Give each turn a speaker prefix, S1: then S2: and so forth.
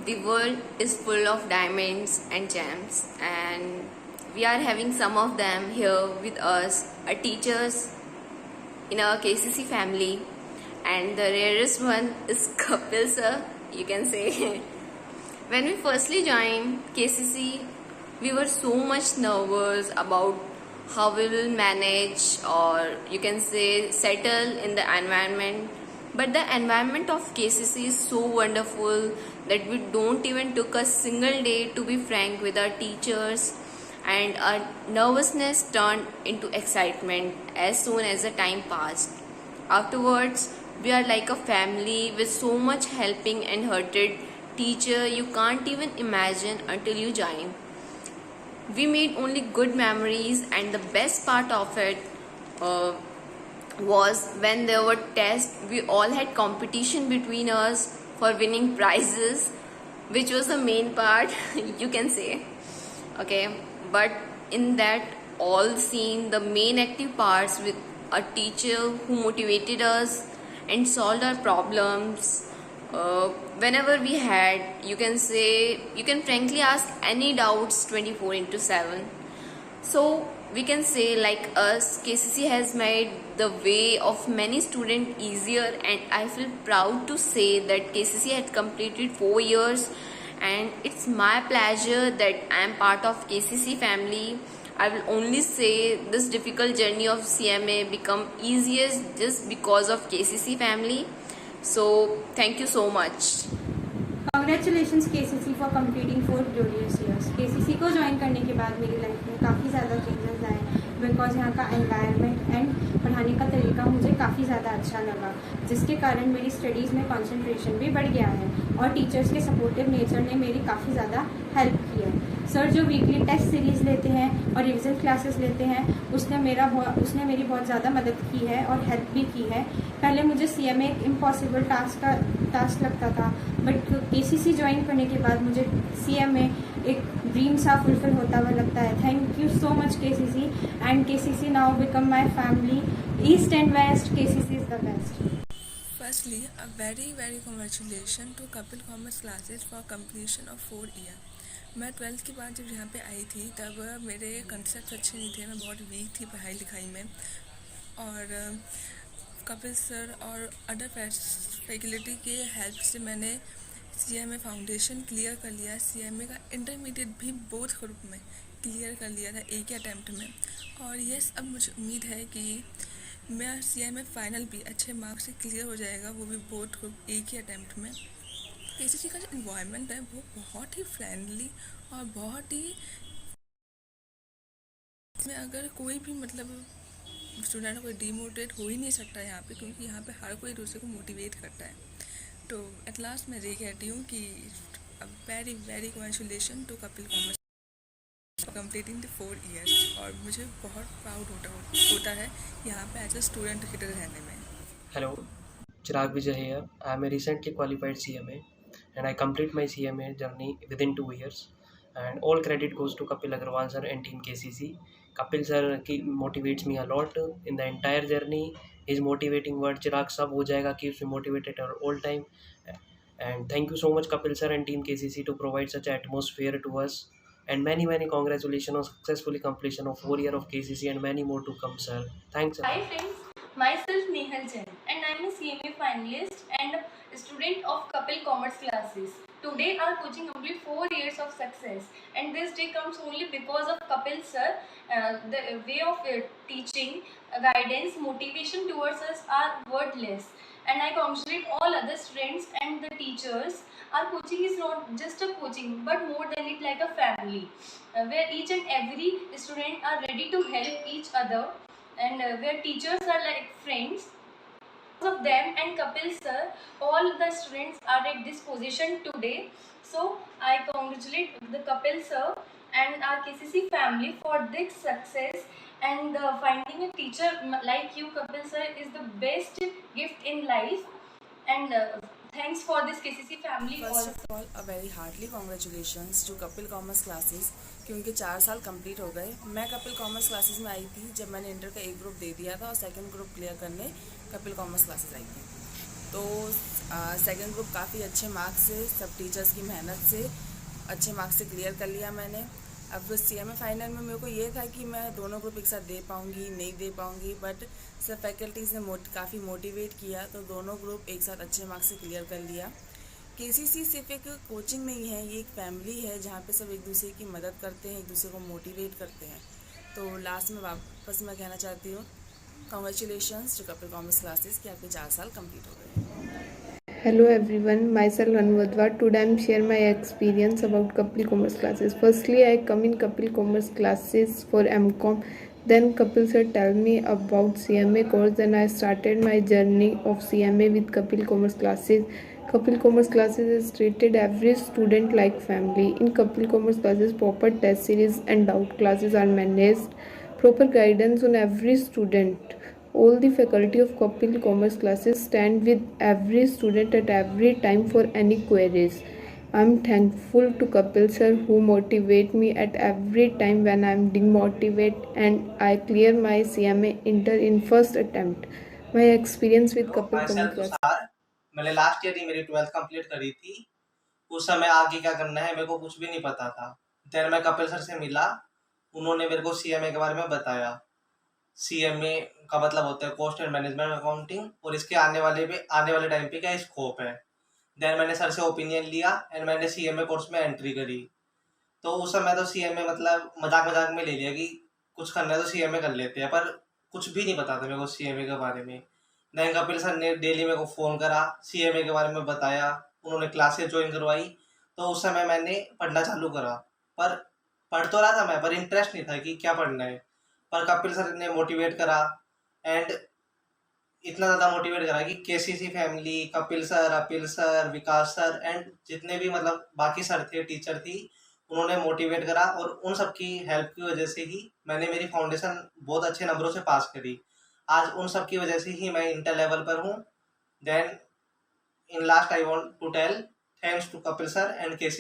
S1: The world is full of diamonds and gems, and we are having some of them here with us, our teachers in our KCC family. And the rarest one is Kapil sir, you can say. When we firstly joined KCC, we were so much nervous about how we will manage, or you can say settle in the environment. But the environment of KCC is so wonderful that we don't even took a single day to be frank with our teachers, and our nervousness turned into excitement as soon as the time passed. Afterwards, we are like a family with so much helping and hearted teacher you can't even imagine until you join. We made only good memories, and the best part of it uh, was when there were tests, we all had competition between us for winning prizes, which was the main part, you can say. Okay, but in that all scene, the main active parts with a teacher who motivated us and solved our problems whenever we had, you can say, you can frankly ask any doubts 24 into 7. So we can say, like us, KCC has made the way of many students easier, and I feel proud to say that KCC had completed 4 years, and it's my pleasure that I am part of KCC family. I will only say this difficult journey of CMA become easiest just because of KCC family. So thank you so much.
S2: Congratulations KCC for completing 4 glorious years. KCC को join करने के बाद मेरी life में काफ़ी ज़्यादा changes आए, because यहाँ का एनवायरनमेंट एंड पढ़ाने का तरीका मुझे काफ़ी ज़्यादा अच्छा लगा, जिसके कारण मेरी स्टडीज़ में कंसंट्रेशन भी बढ़ गया है, और टीचर्स के सपोर्टिव नेचर ने मेरी काफ़ी ज़्यादा हेल्प की है। सर जो वीकली टेस्ट सीरीज़ लेते हैं और रिविजन क्लासेस लेते हैं, उसने मेरी बहुत ज़्यादा मदद की है और हेल्प भी की है। पहले मुझे CMA एक इम्पॉसिबल टास्क लगता था, बट KCC ज्वाइन करने के बाद मुझे CMA एक ड्रीम सा फुलफिल होता हुआ लगता है। Thank you so much KCC, and KCC now become my family. East and west, KCC is the best.
S3: Firstly, a very congratulations to Kapil Commerce classes for completion of 4 year. मैं 12th के बाद जब यहाँ पे आई थी तब मेरे concept अच्छे नहीं थे, मैं बहुत वीक थी पढ़ाई लिखाई में, और कपिल सर और अदर फैकल्टी के हेल्प से मैंने CMA फाउंडेशन क्लियर कर लिया। CMA का इंटरमीडिएट भी बोथ ग्रुप में क्लियर कर लिया था एक ही अटैम्प्ट में, और यस अब मुझे उम्मीद है कि मैं CMA फाइनल भी अच्छे मार्क्स से क्लियर हो जाएगा, वो भी बोथ ग्रुप एक ही अटैम्प्ट में। KCC का जो इन्वायरमेंट है वो बहुत ही फ्रेंडली और बहुत ही, में अगर कोई भी मतलब स्टूडेंट कोई डीमोटिवेट हो ही नहीं सकता यहाँ पे, क्योंकि यहाँ पे हर कोई दूसरे को मोटिवेट करता है। तो एट लास्ट मैं ये कहती हूँ कि very congratulation to Kapil commerce for completing the 4 years, और मुझे बहुत प्राउड होता है यहाँ पे एज ए स्टूडेंट इधर रहने में।
S4: Hello, Chirag Vijay here. I am a recently qualified CMA and I complete my CMA journey within 2 years. And all credit goes to Kapil Agarwal sir and team KCC. Kapil sir motivates me a lot in the entire journey. His motivating word Chirag sab ho jayega keeps me motivated all time. And thank you so much Kapil sir and team KCC to provide such an atmosphere to us. And many congratulations on successfully completion of 4 year of KCC and many more to come, sir. Thanks.
S5: Hi friends, myself Nehal Jain and I am a CMA finalist and a student of Kapil Commerce classes. Today our coaching complete 4 years of success, and this day comes only because of Kapil sir. The way of teaching, guidance, motivation towards us are wordless, and I congratulate all other students and the teachers. Our coaching is not just a coaching but more than it, like a family, where each and every student are ready to help each other, and where teachers are like friends. Because of them and Kapil sir, all the students are at this position today. So I congratulate the Kapil sir and our KCC family for this success, and finding a teacher like you, Kapil sir, is the best gift in life, and thanks for this KCC family
S6: first
S5: also.
S6: Of all a very hardly congratulations to Kapil commerce classes, क्योंकि 4 साल complete हो गए। मैं Kapil commerce classes में आई थी जब मैंने inter का एक ग्रुप दे दिया था और सेकंड ग्रुप क्लियर करने कपिल कॉमर्स क्लासेस आई थी। तो सेकंड ग्रुप काफ़ी अच्छे मार्क्स से, सब टीचर्स की मेहनत से अच्छे मार्क्स से क्लियर कर लिया मैंने। अब CMA फाइनल में मेरे को ये था कि मैं दोनों ग्रुप एक साथ दे पाऊँगी नहीं दे पाऊँगी, बट सब फैकल्टीज़ ने काफ़ी मोटिवेट किया, तो दोनों ग्रुप एक साथ अच्छे मार्क्स से क्लियर कर लिया। KCC सिर्फ एक कोचिंग नहीं है, ये एक फैमिली है जहाँ पे सब एक दूसरे की मदद करते हैं, एक दूसरे को मोटिवेट करते हैं। तो लास्ट में वापस मैं कहना चाहती हूँ congratulations to Kapil commerce classes कि आपके 4 साल कंप्लीट हो गए।
S7: Hello everyone, myself Anvadwa. Today I am share my experience about Kapil Commerce classes. Firstly, I come in Kapil Commerce classes for MCOM. Then Kapil sir tell me about CMA course. Then I started my journey of CMA with Kapil Commerce classes. Kapil Commerce classes is treated every student like family. In Kapil Commerce classes, proper test series and doubt classes are managed. Proper guidance on every student. All the faculty of Kapil Commerce classes stand with every student at every time for any queries. I am thankful to Kapil sir who motivate me at every time when I am demotivated, and I clear my CMA inter in first attempt. My experience with Kapil Commerce classes.
S8: मैंने last year ही मेरी 12th complete करी थी। उस समय आगे क्या करना है मेरे को कुछ भी नहीं पता था। देन मैं कपिल सर से मिला, उन्होंने मेरे को CMA के बारे में बताया। CMA का मतलब होता है कॉस्ट एंड मैनेजमेंट अकाउंटिंग, और इसके आने वाले टाइम पे क्या स्कोप है। देन मैंने सर से ओपिनियन लिया एंड मैंने CMA कोर्स में एंट्री करी। तो उस समय तो CMA मतलब मजाक में ले लिया कि कुछ करना है तो CMA कर लेते हैं, पर कुछ भी नहीं पता था मेरे को CMA के बारे में। देन कपिल सर ने डेली मेरे को फ़ोन करा, CMA के बारे में बताया, उन्होंने क्लासेस ज्वाइन करवाई। तो उस समय मैंने पढ़ना चालू करा, पर पढ़ तो रहा था मैं, पर इंटरेस्ट नहीं था कि क्या पढ़ना है। पर कपिल सर ने मोटिवेट करा एंड इतना ज़्यादा मोटिवेट करा कि KCC family, Kapil sir, appeal sir, Vikas sir and जितने भी मतलब बाकी सर थे, टीचर थी, उन्होंने मोटिवेट करा, और उन सब की हेल्प की वजह से ही मैंने मेरी फाउंडेशन बहुत अच्छे नंबरों से पास करी। आज उन सब की वजह से ही मैं इंटर लेवल पर हूँ। Then in last I want to tell thanks to Kapil sir and KCC